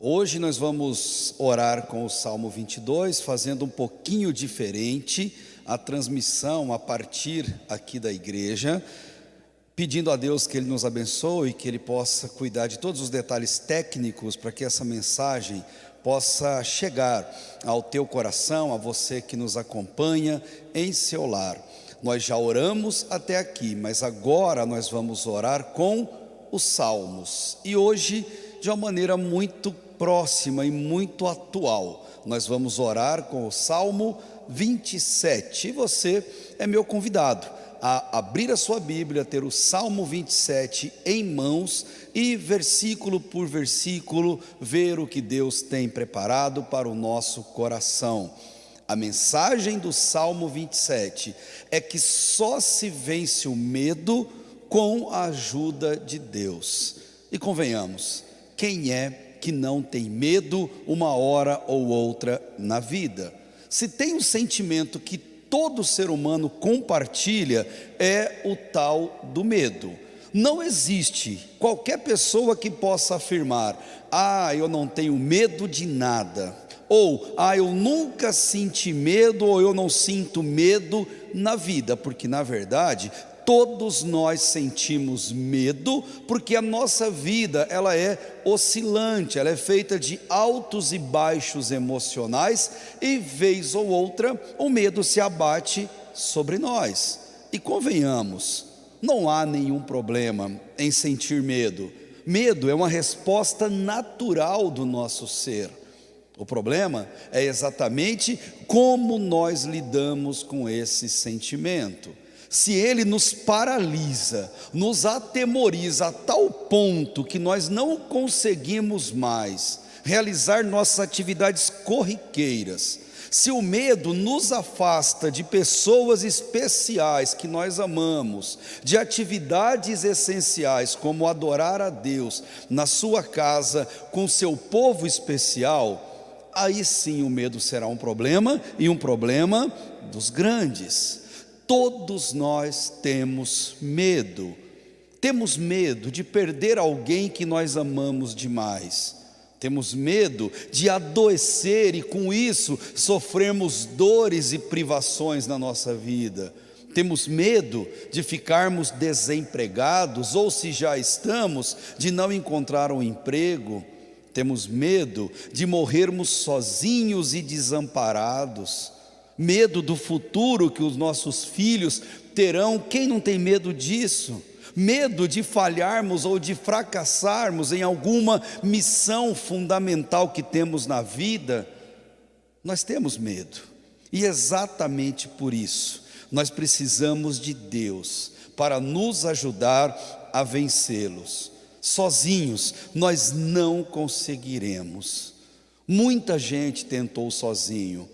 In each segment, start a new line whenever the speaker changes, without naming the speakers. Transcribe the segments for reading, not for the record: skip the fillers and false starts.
Hoje nós vamos orar com o Salmo 22, fazendo um pouquinho diferente a transmissão a partir aqui da igreja, pedindo a Deus que Ele nos abençoe, que Ele possa cuidar de todos os detalhes técnicos para que essa mensagem possa chegar ao teu coração, a você que nos acompanha em seu lar. Nós já oramos até aqui, mas agora nós vamos orar com os salmos, e hoje de uma maneira muito próxima e muito atual. Nós vamos orar com o Salmo 27, e você é meu convidado a abrir a sua Bíblia, ter o Salmo 27 em mãos e versículo por versículo ver o que Deus tem preparado para o nosso coração. A mensagem do Salmo 27 é que só se vence o medo com a ajuda de Deus. E convenhamos, quem é que não tem medo uma hora ou outra na vida? Se tem um sentimento que todo ser humano compartilha, é o tal do medo. Não existe qualquer pessoa que possa afirmar: eu não tenho medo de nada, ou eu nunca senti medo, ou eu não sinto medo na vida, porque na verdade todos nós sentimos medo, porque a nossa vida ela é oscilante, ela é feita de altos e baixos emocionais, e vez ou outra o medo se abate sobre nós. E convenhamos, não há nenhum problema em sentir medo. Medo é uma resposta natural do nosso ser. O problema é exatamente como nós lidamos com esse sentimento. Se ele nos paralisa, nos atemoriza a tal ponto que nós não conseguimos mais realizar nossas atividades corriqueiras, se o medo nos afasta de pessoas especiais que nós amamos, de atividades essenciais como adorar a Deus na sua casa com seu povo especial, aí sim o medo será um problema, e um problema dos grandes. Todos nós temos medo de perder alguém que nós amamos demais, temos medo de adoecer e com isso sofrermos dores e privações na nossa vida, temos medo de ficarmos desempregados, ou se já estamos, de não encontrar um emprego, temos medo de morrermos sozinhos e desamparados, medo do futuro que os nossos filhos terão. Quem não tem medo disso? Medo de falharmos ou de fracassarmos em alguma missão fundamental que temos na vida. Nós temos medo, e exatamente por isso nós precisamos de Deus para nos ajudar a vencê-los. Sozinhos nós não conseguiremos. Muita gente tentou sozinho,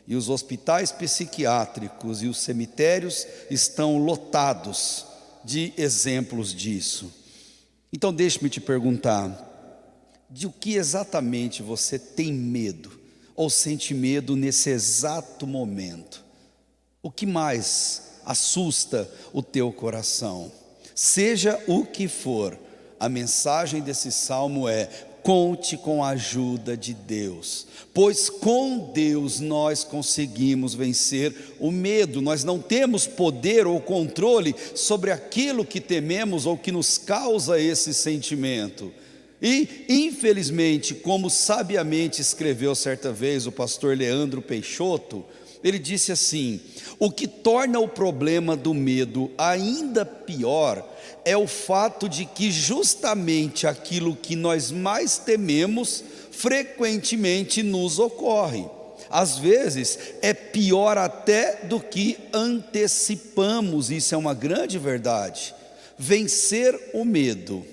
e os hospitais psiquiátricos e os cemitérios estão lotados de exemplos disso. Então deixe-me te perguntar, de o que exatamente você tem medo, ou sente medo nesse exato momento? O que mais assusta o teu coração? Seja o que for, a mensagem desse salmo é: conte com a ajuda de Deus, pois com Deus nós conseguimos vencer o medo. Nós não temos poder ou controle sobre aquilo que tememos ou que nos causa esse sentimento. E infelizmente, como sabiamente escreveu certa vez o pastor Leandro Peixoto, ele disse assim: o que torna o problema do medo ainda pior é o fato de que justamente aquilo que nós mais tememos frequentemente nos ocorre. Às vezes é pior até do que antecipamos. Isso é uma grande verdade. Vencer o medo,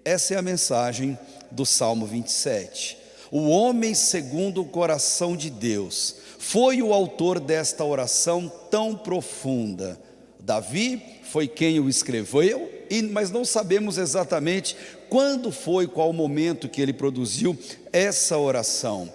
essa é a mensagem do Salmo 27. O homem segundo o coração de Deus foi o autor desta oração tão profunda. Davi foi quem o escreveu, mas não sabemos exatamente quando foi, qual o momento que ele produziu essa oração.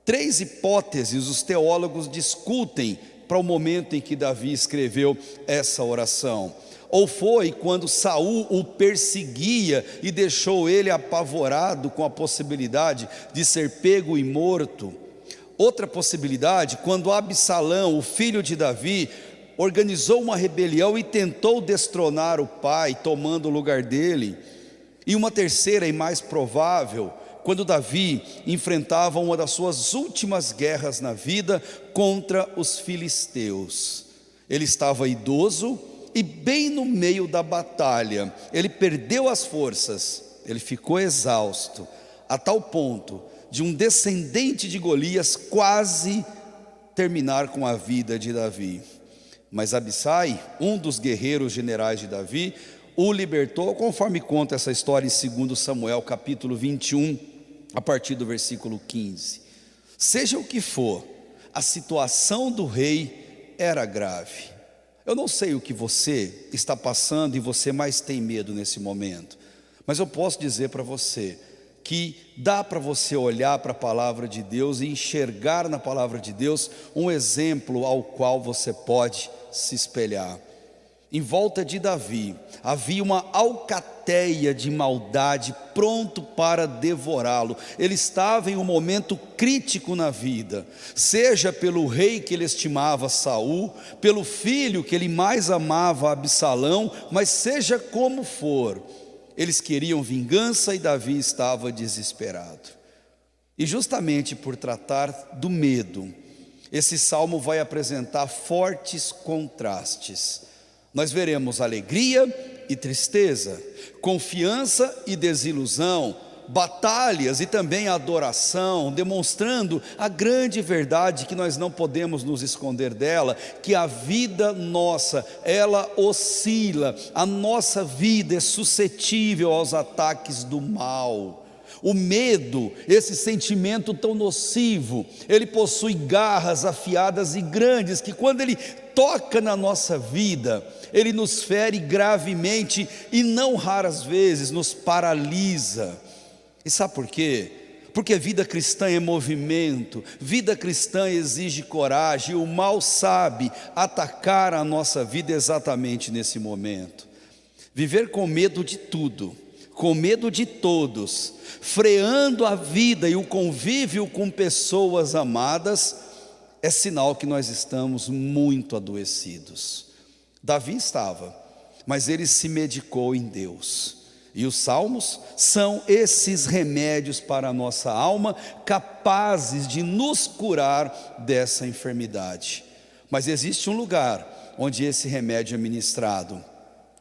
3 hipóteses os teólogos discutem para o momento em que Davi escreveu essa oração. Ou foi quando Saul o perseguia e deixou ele apavorado com a possibilidade de ser pego e morto. Outra possibilidade, quando Absalão, o filho de Davi, organizou uma rebelião e tentou destronar o pai, tomando o lugar dele. E uma terceira e mais provável, quando Davi enfrentava uma das suas últimas guerras na vida contra os filisteus. Ele estava idoso e bem no meio da batalha, ele perdeu as forças, ele ficou exausto, a tal ponto de um descendente de Golias quase terminar com a vida de Davi. Mas Abisai, um dos guerreiros generais de Davi, o libertou, conforme conta essa história em 2 Samuel capítulo 21, a partir do versículo 15. Seja o que for, a situação do rei era grave. Eu não sei o que você está passando e você mais tem medo nesse momento, mas eu posso dizer para você que dá para você olhar para a palavra de Deus e enxergar na palavra de Deus um exemplo ao qual você pode se espelhar. Em volta de Davi havia uma alcateia de maldade pronto para devorá-lo. Ele estava em um momento crítico na vida, seja pelo rei que ele estimava, Saul, pelo filho que ele mais amava, Absalão, mas seja como for, eles queriam vingança e Davi estava desesperado. E justamente por tratar do medo, esse salmo vai apresentar fortes contrastes. Nós veremos alegria e tristeza, confiança e desilusão, batalhas e também adoração, demonstrando a grande verdade que nós não podemos nos esconder dela, que a vida nossa, ela oscila, a nossa vida é suscetível aos ataques do mal. O medo, esse sentimento tão nocivo, ele possui garras afiadas e grandes, que quando ele toca na nossa vida, ele nos fere gravemente e não raras vezes nos paralisa. E sabe por quê? Porque vida cristã é movimento, vida cristã exige coragem, e o mal sabe atacar a nossa vida exatamente nesse momento. Viver com medo de tudo, com medo de todos, freando a vida e o convívio com pessoas amadas, é sinal que nós estamos muito adoecidos. Davi estava, mas ele se medicou em Deus. E os salmos são esses remédios para a nossa alma, capazes de nos curar dessa enfermidade. Mas existe um lugar onde esse remédio é ministrado: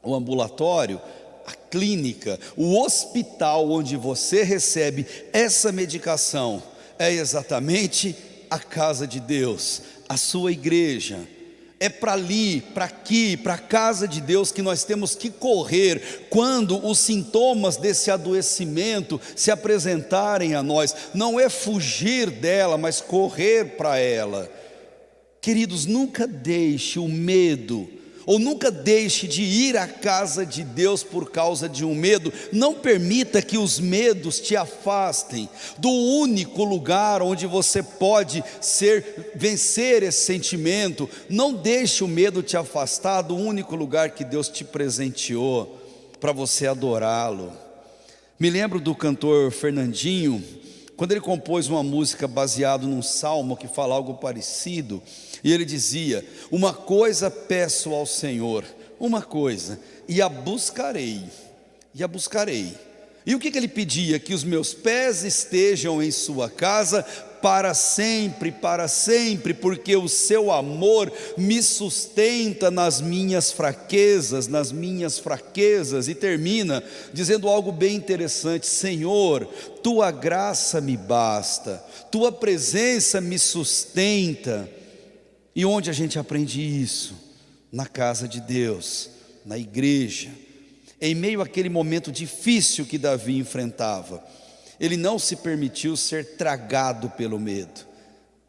o ambulatório, a clínica, o hospital onde você recebe essa medicação, é exatamente a casa de Deus, a sua igreja. É para ali, para aqui, para a casa de Deus que nós temos que correr quando os sintomas desse adoecimento se apresentarem a nós. Não é fugir dela, mas correr para ela. Queridos, nunca deixe o medo, ou nunca deixe de ir à casa de Deus por causa de um medo. Não permita que os medos te afastem do único lugar onde você pode vencer esse sentimento. Não deixe o medo te afastar do único lugar que Deus te presenteou para você adorá-lo. Me lembro do cantor Fernandinho, quando ele compôs uma música baseada num salmo que fala algo parecido. E ele dizia: uma coisa peço ao Senhor, uma coisa, e a buscarei, E o que ele pedia? Que os meus pés estejam em sua casa para sempre, porque o seu amor me sustenta nas minhas fraquezas, e termina dizendo algo bem interessante: Senhor, tua graça me basta, tua presença me sustenta. E onde a gente aprende isso? Na casa de Deus, na igreja. Em meio àquele momento difícil que Davi enfrentava, ele não se permitiu ser tragado pelo medo.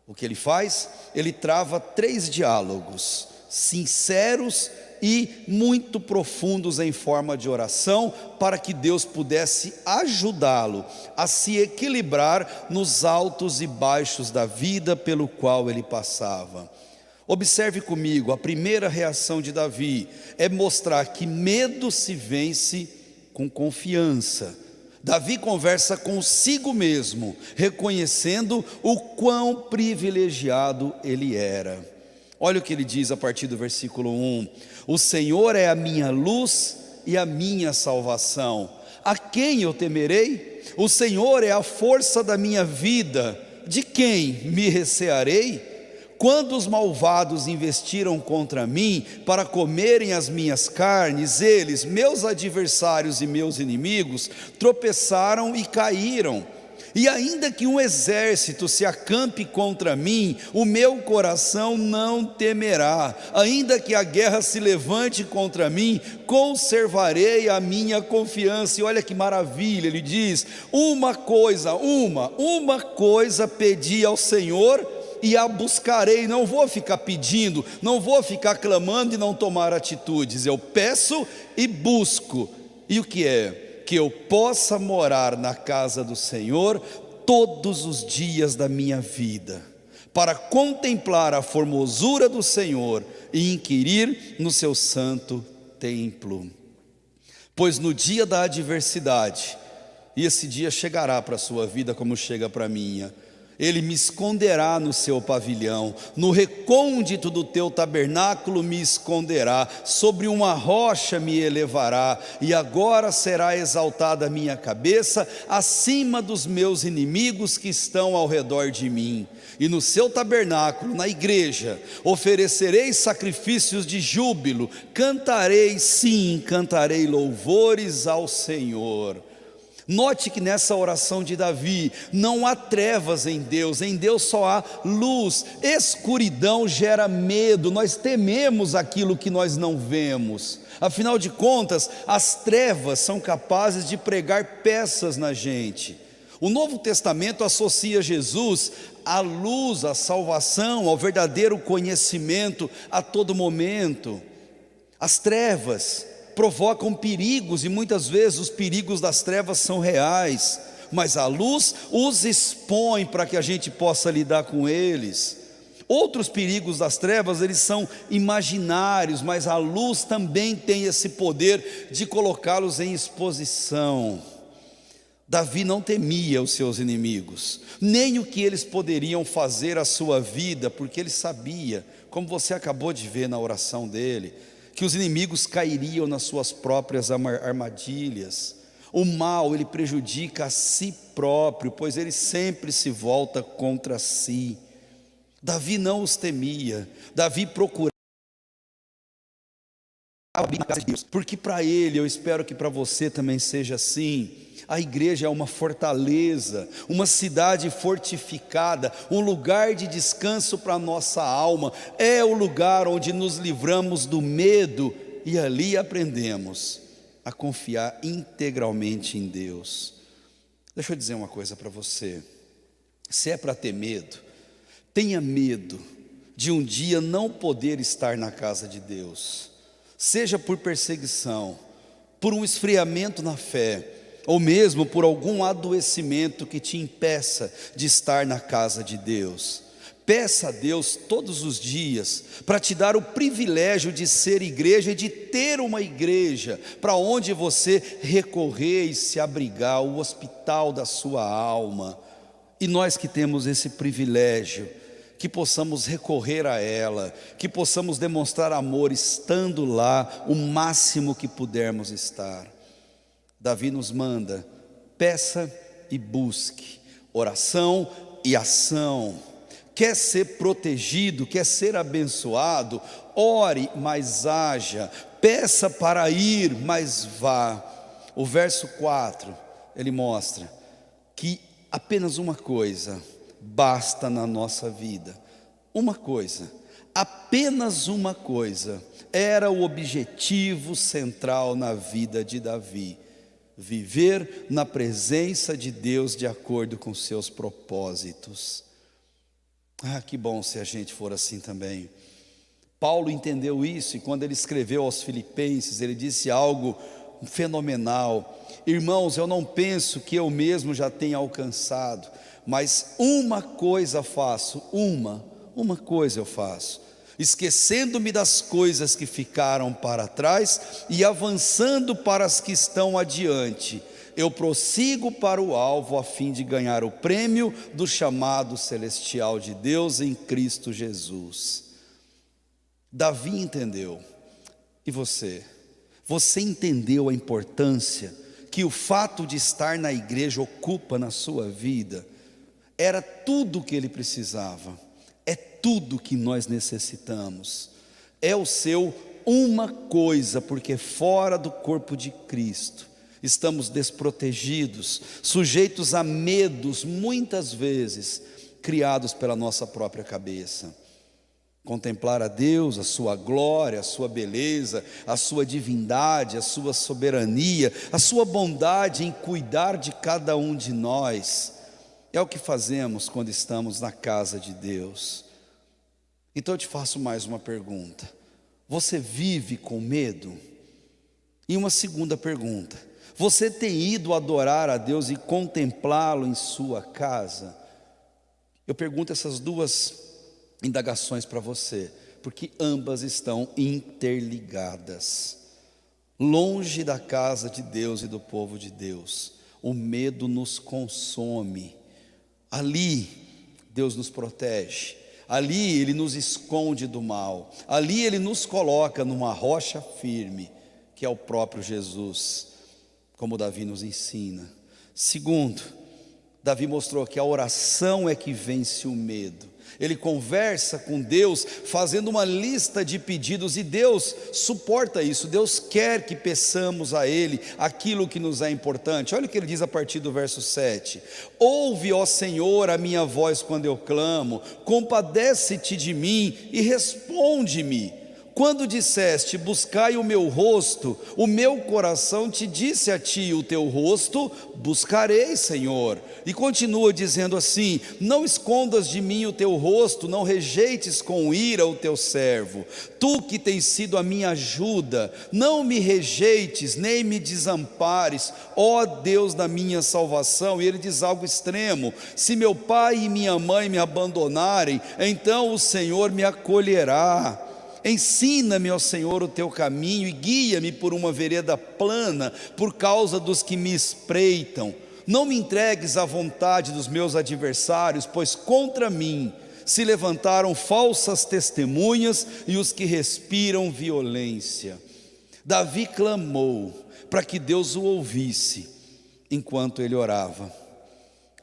O que ele faz? Ele trava 3 diálogos sinceros e muito profundos em forma de oração, para que Deus pudesse ajudá-lo a se equilibrar nos altos e baixos da vida pelo qual ele passava. Observe comigo, a primeira reação de Davi é mostrar que medo se vence com confiança. Davi conversa consigo mesmo, reconhecendo o quão privilegiado ele era. Olha o que ele diz a partir do versículo 1: o Senhor é a minha luz e a minha salvação, a quem eu temerei? O Senhor é a força da minha vida, de quem me recearei? Quando os malvados investiram contra mim para comerem as minhas carnes, eles, meus adversários e meus inimigos, tropeçaram e caíram. E ainda que um exército se acampe contra mim, o meu coração não temerá. Ainda que a guerra se levante contra mim, conservarei a minha confiança. E olha que maravilha, ele diz: uma coisa pedi ao Senhor e a buscarei. Não vou ficar pedindo, não vou ficar clamando e não tomar atitudes. Eu peço e busco. E o que é? Que eu possa morar na casa do Senhor todos os dias da minha vida, para contemplar a formosura do Senhor e inquirir no seu santo templo. Pois no dia da adversidade, e esse dia chegará para a sua vida como chega para a minha, Ele me esconderá no seu pavilhão, no recôndito do teu tabernáculo me esconderá, sobre uma rocha me elevará, e agora será exaltada a minha cabeça acima dos meus inimigos que estão ao redor de mim. E no seu tabernáculo, na igreja, oferecerei sacrifícios de júbilo, cantarei, sim, cantarei louvores ao Senhor. Note que nessa oração de Davi não há trevas em Deus só há luz. Escuridão gera medo, nós tememos aquilo que nós não vemos. Afinal de contas, as trevas são capazes de pregar peças na gente. O Novo Testamento associa Jesus à luz, à salvação, ao verdadeiro conhecimento a todo momento. As trevas provocam perigos, e muitas vezes os perigos das trevas são reais, mas a luz os expõe para que a gente possa lidar com eles. Outros perigos das trevas, eles são imaginários, mas a luz também tem esse poder de colocá-los em exposição. Davi não temia os seus inimigos, nem o que eles poderiam fazer à sua vida, porque ele sabia, como você acabou de ver na oração dele, que os inimigos cairiam nas suas próprias armadilhas. O mal, ele prejudica a si próprio, pois ele sempre se volta contra si. Davi não os temia, Davi procurava a casa de Deus, porque para ele, eu espero que para você também seja assim. A igreja é uma fortaleza, uma cidade fortificada, um lugar de descanso para a nossa alma, é o lugar onde nos livramos do medo e ali aprendemos a confiar integralmente em Deus. Deixa eu dizer uma coisa para você: se é para ter medo, tenha medo de um dia não poder estar na casa de Deus, seja por perseguição, por um esfriamento na fé, ou mesmo por algum adoecimento que te impeça de estar na casa de Deus. Peça a Deus todos os dias para te dar o privilégio de ser igreja e de ter uma igreja para onde você recorrer e se abrigar, o hospital da sua alma. E nós que temos esse privilégio, que possamos recorrer a ela, que possamos demonstrar amor estando lá o máximo que pudermos estar. Davi nos manda: peça e busque, oração e ação. Quer ser protegido, quer ser abençoado, ore, mas haja. Peça para ir, mas vá. O verso 4, ele mostra que apenas uma coisa basta na nossa vida. Uma coisa, apenas uma coisa, era o objetivo central na vida de Davi: viver na presença de Deus de acordo com seus propósitos. Que bom se a gente for assim também. Paulo entendeu isso, e quando ele escreveu aos Filipenses, ele disse algo fenomenal: irmãos, eu não penso que eu mesmo já tenha alcançado, mas uma coisa faço, uma coisa eu faço, esquecendo-me das coisas que ficaram para trás e avançando para as que estão adiante, eu prossigo para o alvo a fim de ganhar o prêmio do chamado celestial de Deus em Cristo Jesus. Davi entendeu. E você? Você entendeu a importância que o fato de estar na igreja ocupa na sua vida? Era tudo o que ele precisava. É tudo que nós necessitamos. É o seu uma coisa, porque fora do corpo de Cristo estamos desprotegidos, sujeitos a medos, muitas vezes criados pela nossa própria cabeça. Contemplar a Deus, a sua glória, a sua beleza, a sua divindade, a sua soberania, a sua bondade em cuidar de cada um de nós, é o que fazemos quando estamos na casa de Deus. Então eu te faço mais uma pergunta: você vive com medo? E uma segunda pergunta: você tem ido adorar a Deus e contemplá-lo em sua casa? Eu pergunto essas duas indagações para você, porque ambas estão interligadas. Longe da casa de Deus e do povo de Deus, o medo nos consome. Ali Deus nos protege, ali Ele nos esconde do mal, ali Ele nos coloca numa rocha firme, que é o próprio Jesus, como Davi nos ensina. Segundo, Davi mostrou que a oração é que vence o medo. Ele conversa com Deus, fazendo uma lista de pedidos, e Deus suporta isso. Deus quer que peçamos a Ele aquilo que nos é importante. Olha o que ele diz a partir do verso 7: ouve, ó Senhor, a minha voz quando eu clamo, compadece-te de mim e responde-me. Quando disseste, buscai o meu rosto, o meu coração te disse a ti, o teu rosto buscarei, Senhor. E continua dizendo assim: não escondas de mim o teu rosto, não rejeites com ira o teu servo. Tu que tens sido a minha ajuda, não me rejeites, nem me desampares, ó Deus da minha salvação. E ele diz algo extremo: se meu pai e minha mãe me abandonarem, então o Senhor me acolherá. Ensina-me, ó Senhor, o teu caminho e guia-me por uma vereda plana, por causa dos que me espreitam. Não me entregues à vontade dos meus adversários, pois contra mim se levantaram falsas testemunhas e os que respiram violência. Davi clamou para que Deus o ouvisse enquanto ele orava.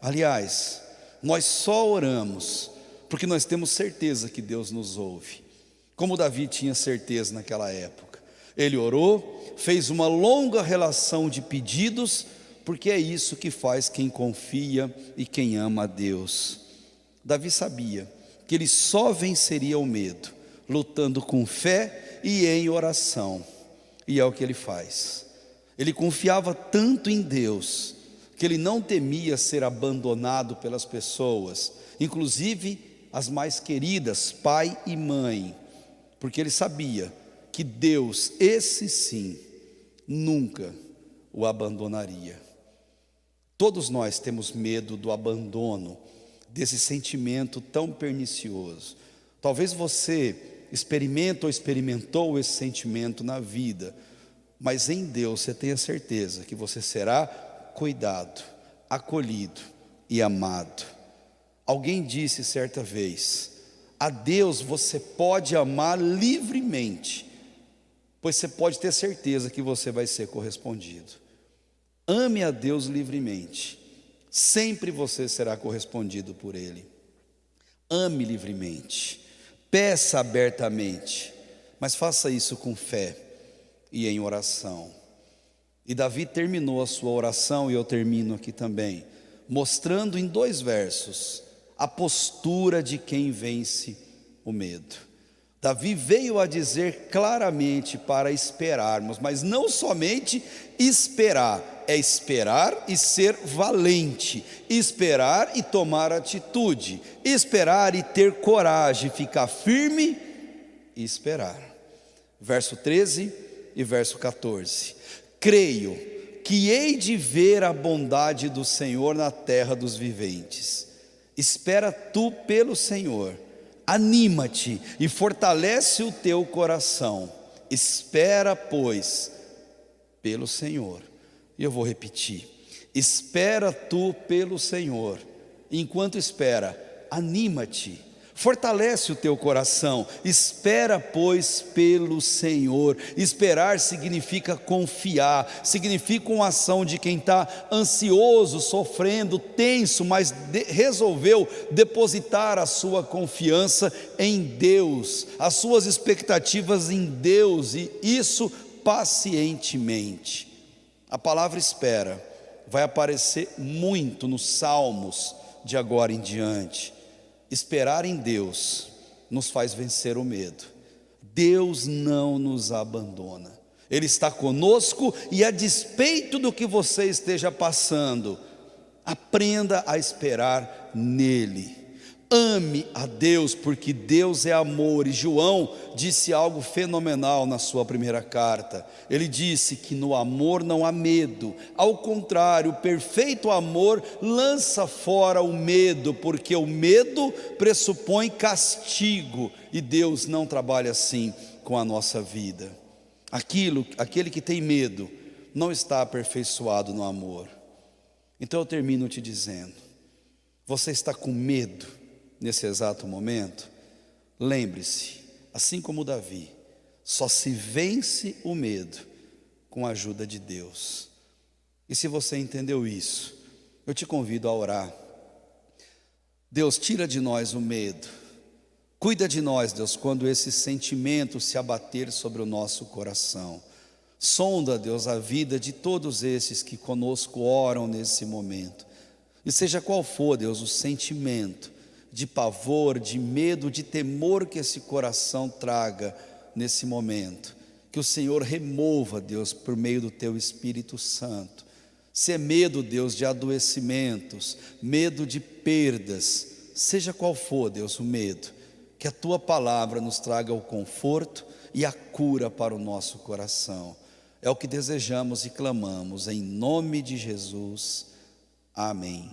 Aliás, nós só oramos porque nós temos certeza que Deus nos ouve. Como Davi tinha certeza naquela época, ele orou, fez uma longa relação de pedidos, porque é isso que faz quem confia e quem ama a Deus. Davi sabia que ele só venceria o medo lutando com fé e em oração, e é o que ele faz. Ele confiava tanto em Deus que ele não temia ser abandonado pelas pessoas, inclusive as mais queridas, pai e mãe, porque ele sabia que Deus, esse sim, nunca o abandonaria. Todos nós temos medo do abandono, desse sentimento tão pernicioso. Talvez você experimenta ou experimentou esse sentimento na vida, mas em Deus você tenha certeza que você será cuidado, acolhido e amado. Alguém disse certa vez: a Deus você pode amar livremente, pois você pode ter certeza que você vai ser correspondido. Ame a Deus livremente, sempre você será correspondido por Ele. Ame livremente, peça abertamente, mas faça isso com fé e em oração. E Davi terminou a sua oração, e eu termino aqui também, mostrando em 2 versos a postura de quem vence o medo. Davi veio a dizer claramente para esperarmos, mas não somente esperar, é esperar e ser valente, esperar e tomar atitude, esperar e ter coragem, ficar firme e esperar. Verso 13 e verso 14: creio que hei de ver a bondade do Senhor na terra dos viventes. Espera tu pelo Senhor, Anima-te e fortalece o teu coração. Espera, pois, pelo Senhor. E eu vou repetir: espera tu pelo Senhor. Enquanto espera, anima-te, fortalece o teu coração. Espera, pois, pelo Senhor. Esperar significa confiar, significa uma ação de quem está ansioso, sofrendo, tenso, mas resolveu depositar a sua confiança em Deus, as suas expectativas em Deus, e isso pacientemente. A palavra espera vai aparecer muito nos Salmos de agora em diante. Esperar em Deus nos faz vencer o medo. Deus não nos abandona. Ele está conosco e, a despeito do que você esteja passando, aprenda a esperar nele. Ame a Deus, porque Deus é amor. E João disse algo fenomenal na sua primeira carta. Ele disse que no amor não há medo. Ao contrário, o perfeito amor lança fora o medo, porque o medo pressupõe castigo, e Deus não trabalha assim com a nossa vida. Aquele que tem medo não está aperfeiçoado no amor. Então eu termino te dizendo: você está com medo nesse exato momento? Lembre-se, assim como Davi, só se vence o medo com a ajuda de Deus. E se você entendeu isso, eu te convido a orar. Deus, tira de nós o medo. Cuida de nós, Deus, quando esse sentimento se abater sobre o nosso coração. Sonda, Deus, a vida de todos esses que conosco oram nesse momento. E seja qual for, Deus, o sentimento de pavor, de medo, de temor que esse coração traga nesse momento, que o Senhor remova, Deus, por meio do teu Espírito Santo. Se é medo, Deus, de adoecimentos, medo de perdas, seja qual for, Deus, o medo, que a tua palavra nos traga o conforto e a cura para o nosso coração. É o que desejamos e clamamos em nome de Jesus. Amém.